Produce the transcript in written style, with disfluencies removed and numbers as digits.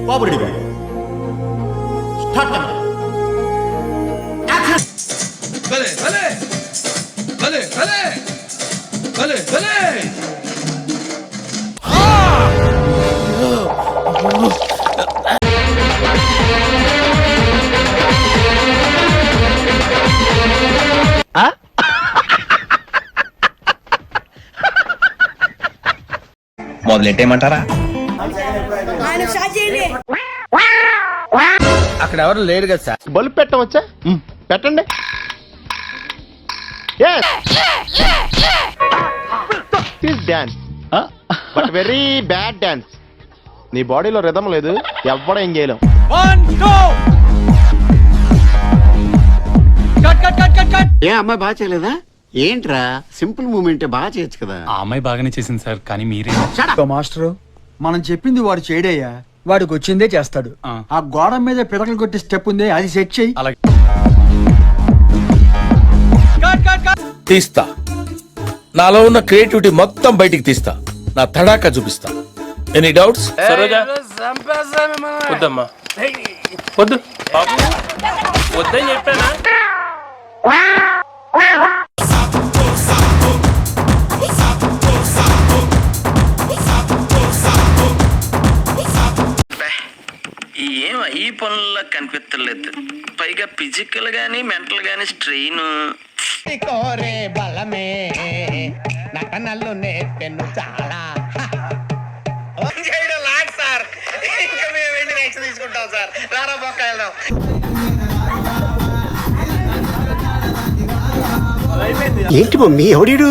బాబురెడ్డి గారు start camera action. భలే భలే భలే భలే భలే భలే మొదలెట్టేయమంటారా? అక్కడ ఎవరు లేరు కదా సార్. బల్బ్ పెట్టవచ్చా? పెట్టండి. Dance but very bad dance. నీ బాడీలో రిథం లేదు, ఎవ్వడ ఏం చేయలేం. ఏ అమ్మాయి బాగా చేయలేదా? ఏంట్రా సింపుల్ మూమెంట్ బాగా చేయొచ్చు కదా. ఆ అమ్మాయి బాగానే చేసింది సార్, కానీ మీరే. మాస్టరు మనం చెప్పింది వాడు చేయడయ్యా, వాడికి వచ్చిందే చేస్తాడు. ఆ గోడ మీద పిడకలు కొట్టి స్టెప్ ఉంది, అది సెట్ చెయ్యి. అలాగే తీస్తా. నాలో ఉన్న క్రియేటివిటీ మొత్తం బయటికి తీస్తా. నా తడాకా చూపిస్తా. Any doubts? వద్దమ్మా వద్దు బాబు వద్దని చెప్పానా. ఏం ఈ పనుల్లో కనిపించలేదు. పైగా ఫిజికల్ గానీ మెంటల్ గానీ స్ట్రెయిన్. ఏంటి మమ్మీ ఎవడీడు?